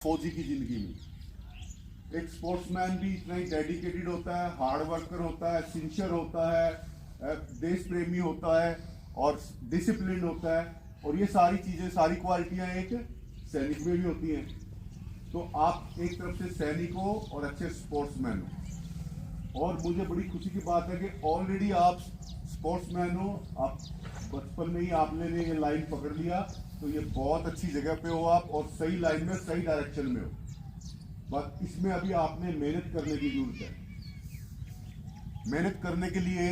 फौजी की जिंदगी में एक स्पोर्ट्समैन भी इतना ही डेडिकेटेड होता है, हार्ड वर्कर होता है, सिंसियर होता है, देश प्रेमी होता है और डिसिप्लिन होता है। और ये सारी चीजें, सारी क्वालिटियां एक सैनिक में भी होती हैं। तो आप एक तरफ से सैनिक हो और अच्छे स्पोर्ट्समैन हो। और मुझे बड़ी खुशी की बात है कि ऑलरेडी आप स्पोर्ट्समैन हो। आप बचपन में ही आपने ये लाइन पकड़ लिया, तो ये बहुत अच्छी जगह पे हो आप, और सही लाइन में, सही डायरेक्शन में हो। बस इसमें अभी आपने मेहनत करने की जरूरत है। मेहनत करने के लिए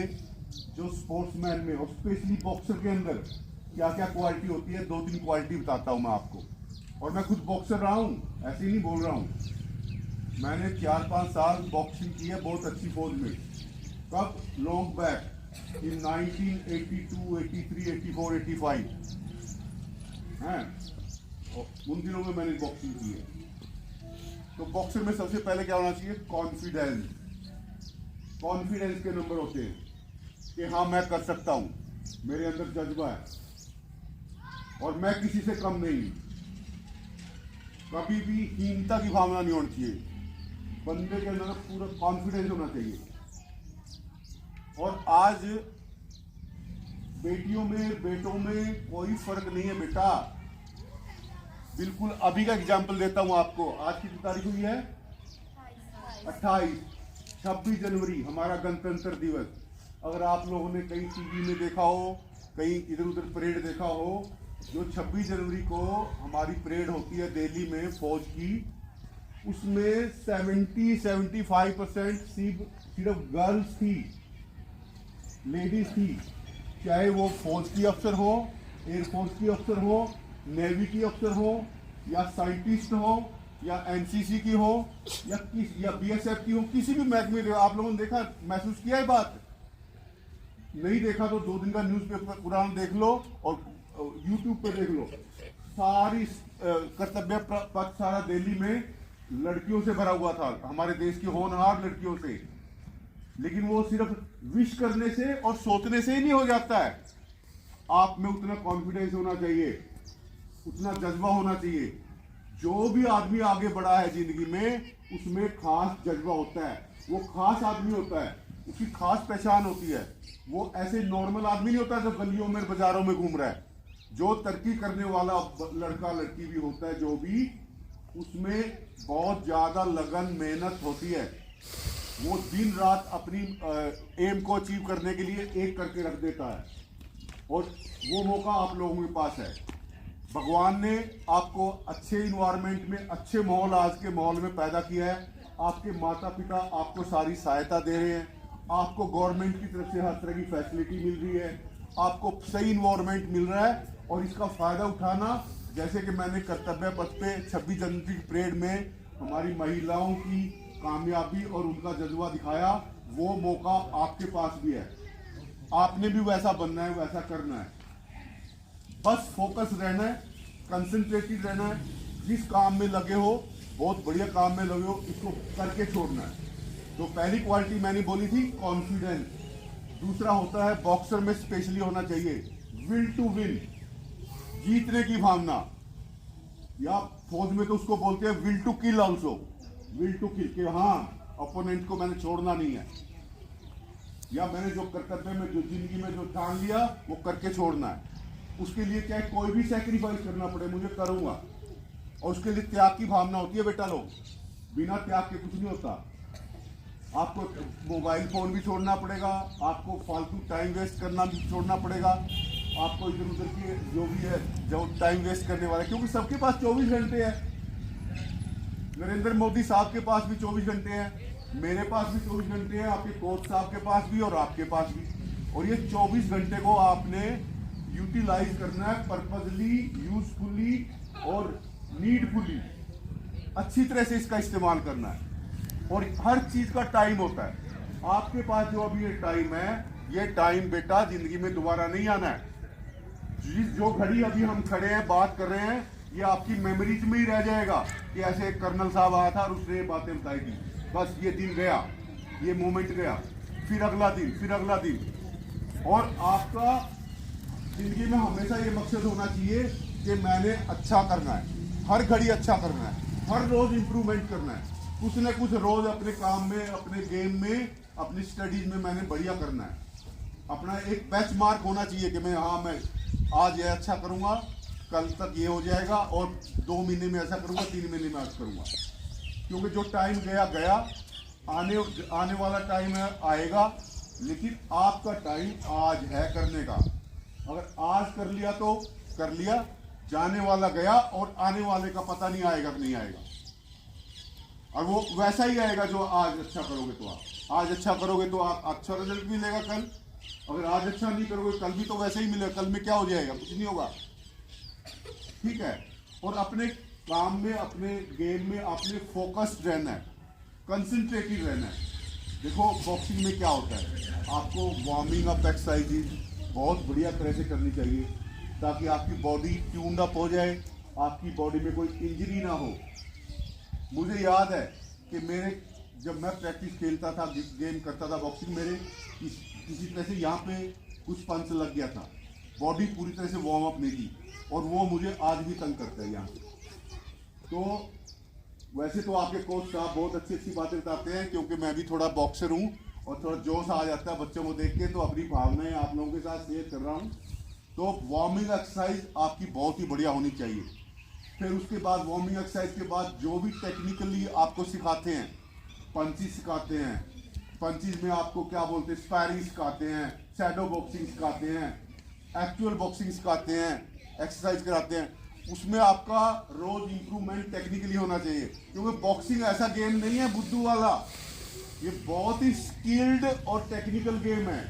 जो स्पोर्ट्समैन में और स्पेशली बॉक्सर के अंदर क्या क्या क्वालिटी होती है, 2-3 क्वालिटी बताता हूं मैं आपको। और मैं खुद बॉक्सर रहा हूं, ऐसे ही नहीं बोल रहा हूं। मैंने 4-5 साल बॉक्सिंग की है बहुत अच्छी फौज में। कब? लॉन्ग बैक इन 1982, 83, 84, 85 हैं, उन दिनों में मैंने बॉक्सिंग की है। तो बॉक्सर में सबसे पहले क्या होना चाहिए? कॉन्फिडेंस। कॉन्फिडेंस के नंबर होते हैं कि हाँ मैं कर सकता हूं, मेरे अंदर जज्बा है और मैं किसी से कम नहीं। कभी भी हीनता की भावना नहीं होनी चाहिए। बंदे के अंदर पूरा कॉन्फिडेंस होना चाहिए। और आज बेटियों में, बेटों में कोई फर्क नहीं है बेटा। बिल्कुल अभी का एग्जाम्पल देता हूं आपको। आज की तारीख हुई है 28, 26 जनवरी हमारा गणतंत्र दिवस। अगर आप लोगों ने कहीं टीवी में देखा हो, कहीं इधर उधर परेड देखा हो, जो 26 जनवरी को हमारी परेड होती है दिल्ली में फौज की, उसमें 70-75% सिर्फ गर्ल्स थी, लेडीज थी। चाहे वो फौज की अफसर हो, एयरफोर्स की अफसर हो, नेवी की अफसर हो, या साइंटिस्ट हो, या एनसीसी की हो, या बीएसएफ की हो, किसी भी महकमे में। आप लोगों ने देखा, महसूस किया है बात? नहीं देखा तो 2 दिन का न्यूज़पेपर पुराना देख लो और यूट्यूब पे देख लो। सारी कर्तव्य पथ सारा दिल्ली में लड़कियों से भरा हुआ था, हमारे देश की होनहार लड़कियों से। लेकिन वो सिर्फ विश करने से और सोचने से ही नहीं हो जाता है। आप में उतना कॉन्फिडेंस होना चाहिए, उतना जज्बा होना चाहिए। जो भी आदमी आगे बढ़ा है जिंदगी में, उसमें खास जज्बा होता है। वो खास आदमी होता है, उसकी खास पहचान होती है। वो ऐसे नॉर्मल आदमी नहीं होता जो गलियों में, बाजारों में घूम रहा है। जो तरक्की करने वाला लड़का लड़की भी होता है, जो भी, उसमें बहुत ज्यादा लगन, मेहनत होती है। वो दिन रात अपनी एम को अचीव करने के लिए एक करके रख देता है। और वो मौका आप लोगों के पास है। भगवान ने आपको अच्छे इन्वायरमेंट में, अच्छे माहौल, आज के माहौल में पैदा किया है। आपके माता पिता आपको सारी सहायता दे रहे हैं। आपको गवर्नमेंट की तरफ से हर तरह की फैसिलिटी मिल रही है। आपको सही इन्वायरमेंट मिल रहा है और इसका फायदा उठाना, जैसे कि मैंने कर्तव्य पथ पे 26 जनवरी की परेड में हमारी महिलाओं की कामयाबी और उनका जज्बा दिखाया, वो मौका आपके पास भी है। आपने भी वैसा बनना है, वैसा करना है। बस फोकस रहना है, कंसंट्रेटेड रहना है। जिस काम में लगे हो, बहुत बढ़िया काम में लगे हो, इसको करके छोड़ना है। तो पहली क्वालिटी मैंने बोली थी कॉन्फिडेंस। दूसरा होता है बॉक्सर में स्पेशली होना चाहिए विल टू विन, जीतने की भावना। या फौज में तो उसको बोलते हैं will to kill also. Will to kill, कि हाँ अपोनेंट को मैंने छोड़ना नहीं है, या मैंने जो कर्तव्य में, जो जिंदगी में जो ठान लिया, वो करके छोड़ना है। उसके लिए चाहे कोई भी सैक्रिफाइस करना पड़े, मुझे करूंगा। और उसके लिए त्याग की भावना होती है बेटा। लोग बिना त्याग के कुछ नहीं होता। आपको मोबाइल फोन भी छोड़ना पड़ेगा, आपको फालतू टाइम वेस्ट करना भी छोड़ना पड़ेगा, आपको इधर उधर की जो भी है, जो टाइम वेस्ट करने वाला है, क्योंकि सबके पास 24 घंटे है। नरेंद्र मोदी साहब के पास भी 24 घंटे हैं, मेरे पास भी 24 घंटे हैं, आपके कोच साहब के पास भी और आपके पास भी। और ये 24 घंटे को आपने यूटिलाइज करना है पर्पजली, यूजफुली और नीडफुली। अच्छी तरह से इसका इस्तेमाल करना है। और हर चीज का टाइम होता है। आपके पास जो अभी ये टाइम है, ये टाइम बेटा जिंदगी में दोबारा नहीं आना है। जो घड़ी अभी हम खड़े हैं, बात कर रहे हैं, ये आपकी मेमोरीज में ही रह जाएगा कि ऐसे एक कर्नल साहब आया था और उसने ये बातें बताई थी। बस ये दिन गया, ये मोमेंट गया, फिर अगला दिन, फिर अगला दिन। और आपका जिंदगी में हमेशा ये मकसद होना चाहिए कि मैंने अच्छा करना है, हर घड़ी अच्छा करना है। हर रोज इंप्रूवमेंट करना है, कुछ ना कुछ रोज अपने काम में, अपने गेम में, अपनी स्टडीज में मैंने बढ़िया करना है। अपना एक बेंचमार्क होना चाहिए कि मैं आज ये अच्छा करूंगा, कल तक ये हो जाएगा, और 2 महीने में ऐसा करूंगा, 3 महीने में ऐसा करूंगा। क्योंकि जो टाइम गया, आने वाला टाइम आएगा, लेकिन आपका टाइम आज है करने का। अगर आज कर लिया तो कर लिया, जाने वाला गया, और आने वाले का पता नहीं आएगा कि नहीं आएगा। और वो वैसा ही आएगा जो आज अच्छा करोगे तो आज अच्छा करोगे तो आप अच्छा रिजल्ट मिलेगा कल। अगर आज अच्छा नहीं करोगे कल भी तो वैसे ही मिलेगा। कल में क्या हो जाएगा? कुछ नहीं होगा। ठीक है। और अपने काम में, अपने गेम में आपने फोकस्ड रहना है, कंसंट्रेटेड रहना है। देखो बॉक्सिंग में क्या होता है, आपको वार्मिंग अप एक्सरसाइज बहुत बढ़िया तरह से करनी चाहिए, ताकि आपकी बॉडी ट्यून्ड अप हो जाए, आपकी बॉडी में कोई इंजरी ना हो। मुझे याद है कि जब मैं प्रैक्टिस खेलता था, गेम करता था बॉक्सिंग, मेरे किसी तरह से यहाँ पे कुछ पंच लग गया था, बॉडी पूरी तरह से वार्म अप नहीं थी, और वो मुझे आज भी तंग करता है यहाँ पे। तो वैसे तो आपके कोच साहब बहुत अच्छी बातें बताते हैं, क्योंकि मैं भी थोड़ा बॉक्सर हूँ और थोड़ा जोश आ जाता है बच्चों को देख के, तो अपनी भावनाएं आप लोगों के साथ शेयर कर रहा हूँ। तो वार्मिंग एक्सरसाइज आपकी बहुत ही बढ़िया होनी चाहिए। फिर उसके बाद वार्मिंग एक्सरसाइज के बाद जो भी टेक्निकली आपको सिखाते हैं, पंचिज सिखाते हैं, पंचिज में आपको क्या बोलते हैं, स्पैरिंग सिखाते हैं, शैडो बॉक्सिंग सिखाते हैं, एक्चुअल बॉक्सिंग सिखाते हैं, एक्सरसाइज कराते हैं, उसमें आपका रोज इंप्रूवमेंट टेक्निकली होना चाहिए। क्योंकि बॉक्सिंग ऐसा गेम नहीं है बुद्धू वाला, ये बहुत ही स्किल्ड और टेक्निकल गेम है,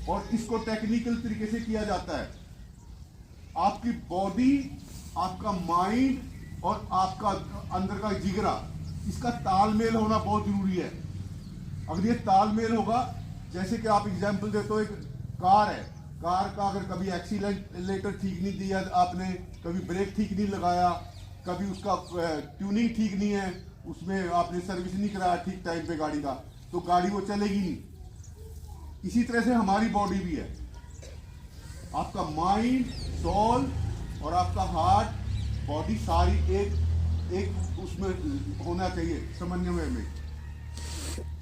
और इसको टेक्निकल तरीके से किया जाता है। आपकी बॉडी, आपका माइंड और आपका अंदर का जिगरा, इसका तालमेल होना बहुत जरूरी है। अगर ये तालमेल होगा, जैसे कि आप एग्जांपल देते हो, एक कार है, कार का अगर कभी एक्सीलरेटर ठीक नहीं दिया आपने, कभी ब्रेक ठीक नहीं लगाया, कभी उसका ट्यूनिंग ठीक नहीं है, उसमें आपने सर्विस नहीं कराया ठीक टाइम पे गाड़ी का, तो गाड़ी वो चलेगी नहीं। इसी तरह से हमारी बॉडी भी है। आपका माइंड, सोल और आपका हार्ट, बॉडी सारी एक उसमें होना चाहिए, समन्वय में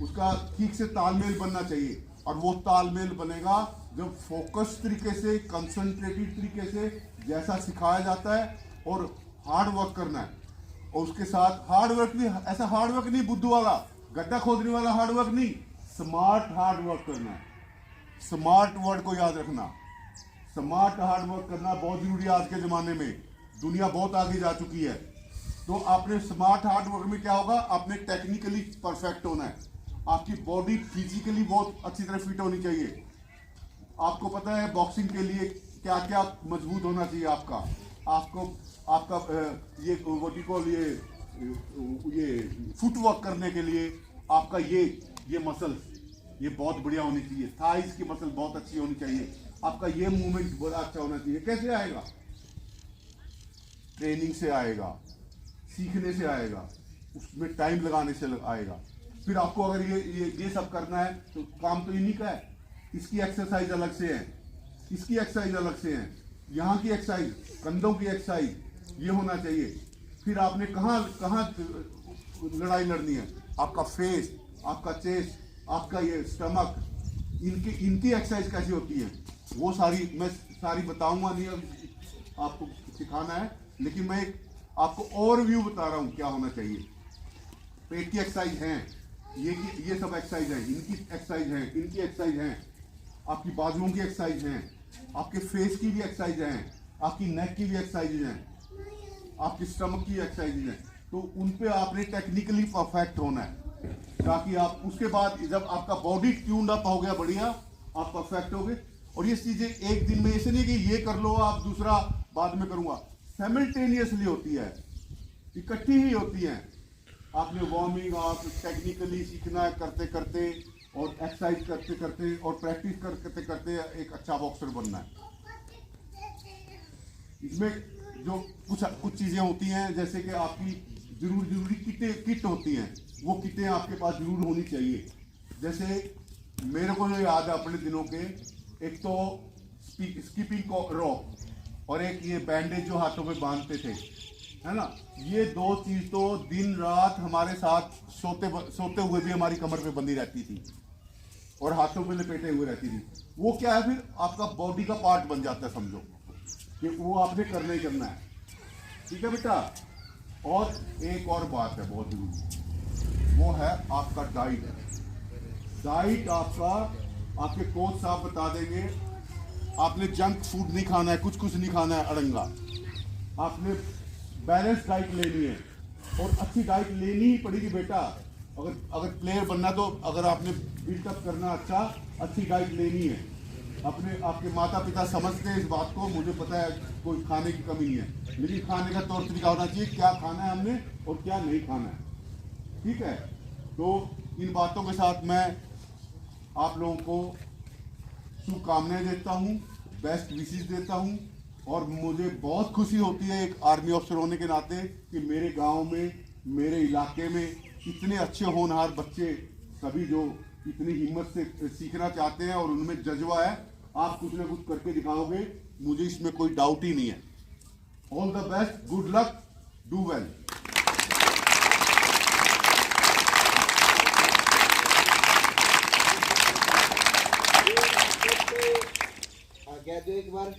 उसका ठीक से तालमेल बनना चाहिए। और वो तालमेल बनेगा जब फोकस तरीके से, कंसंट्रेटेड तरीके से, जैसा सिखाया जाता है, और हार्ड वर्क करना है। और उसके साथ हार्ड वर्क भी, ऐसा हार्ड वर्क नहीं बुद्धू वाला, गड्ढा खोदने वाला हार्ड वर्क नहीं, स्मार्ट हार्ड वर्क करना है। स्मार्ट वर्ड को याद रखना, स्मार्ट हार्ड वर्क करना बहुत जरूरी है। आज के जमाने में दुनिया बहुत आगे जा चुकी है, तो आपने स्मार्ट हार्ड वर्क में क्या होगा, आपने टेक्निकली परफेक्ट होना है, आपकी बॉडी फिजिकली बहुत अच्छी तरह फिट होनी चाहिए। आपको पता है बॉक्सिंग के लिए क्या क्या मजबूत होना चाहिए आपका ये वर्टिकल, ये फुटवर्क करने के लिए आपका ये मसल्स ये बहुत बढ़िया होनी चाहिए। थाइस की मसल बहुत अच्छी होनी चाहिए। आपका ये मूवमेंट बड़ा अच्छा होना चाहिए। कैसे आएगा? ट्रेनिंग से आएगा, सीखने से आएगा, उसमें टाइम लगाने से आएगा। फिर आपको अगर ये सब करना है तो काम तो इन्हीं का है। इसकी एक्सरसाइज अलग से है, इसकी एक्सरसाइज अलग से है, यहाँ की एक्सरसाइज, कंधों की एक्सरसाइज ये होना चाहिए। फिर आपने कहाँ लड़ाई लड़नी है, आपका फेस, आपका चेस्ट, आपका ये स्टमक, इनकी एक्सरसाइज कैसी होती है, वो सारी मैं बताऊंगा नहीं, आपको सिखाना है, लेकिन मैं आपको ओवरव्यू बता रहा हूँ क्या होना चाहिए। पेट की एक्सरसाइज है, ये सब एक्सरसाइज है, इनकी एक्सरसाइज है, इनकी एक्सरसाइज है, आपकी बाजुओं की एक्सरसाइज है, आपके फेस की भी एक्सरसाइज है, आपकी नेक की भी एक्सरसाइज है, आपकी स्टमक की एक्सरसाइज है। तो उन पे आपने टेक्निकली परफेक्ट होना है, ताकि आप उसके बाद जब आपका बॉडी ट्यून्ड अप हो गया बढ़िया, आप परफेक्ट हो गए। और ये चीजें एक दिन में ऐसे नहीं कि ये कर लो आप दूसरा बाद में करूंगा, साइमल्टेनियसली होती है, इकट्ठी ही होती है। आपने वार्मिंग आप टेक्निकली सीखना है करते करते, और एक्सरसाइज करते करते और प्रैक्टिस करते करते एक अच्छा बॉक्सर बनना है। इसमें जो कुछ चीजें होती हैं, जैसे कि आपकी जरूरी किट होती हैं, वो किटें आपके पास जरूर होनी चाहिए। जैसे मेरे को जो याद है अपने दिनों के, एक तो स्कीपिंग रॉप, और एक ये बैंडेज जो हाथों में बांधते थे, है ना। ये दो चीज तो दिन रात हमारे साथ सोते हुए भी हमारी कमर पे बंधी रहती थी और हाथों में लपेटे हुए रहती थी। वो क्या है, फिर आपका बॉडी का पार्ट बन जाता है, समझो कि वो आपने करना ही करना है। ठीक है बेटा। और एक और बात है बहुत जरूरी, वो है आपका डाइट। डाइट आपका, आपके कोच साहब बता देंगे, आपने जंक फूड नहीं खाना है, कुछ नहीं खाना है अड़ंगा। आपने बैलेंस डाइट लेनी है और अच्छी डाइट लेनी ही पड़ेगी बेटा। अगर प्लेयर बनना तो अगर आपने बिल्डअप करना अच्छी डाइट लेनी है। आपके माता पिता समझते हैं इस बात को, मुझे पता है कोई खाने की कमी नहीं है, लेकिन खाने का तौर तरीका होना चाहिए, क्या खाना है हमने और क्या नहीं खाना है। ठीक है। तो इन बातों के साथ मैं आप लोगों को शुभकामनाएं देता हूं, बेस्ट विशेस देता हूं। और मुझे बहुत खुशी होती है एक आर्मी अफसर होने के नाते कि मेरे गांव में, मेरे इलाके में इतने अच्छे होनहार बच्चे, सभी जो इतनी हिम्मत से सीखना चाहते हैं और उनमें जज्बा है। आप कुछ ना कुछ करके दिखाओगे, मुझे इसमें कोई डाउट ही नहीं है। All the best, good luck, do well. कह दो एक बार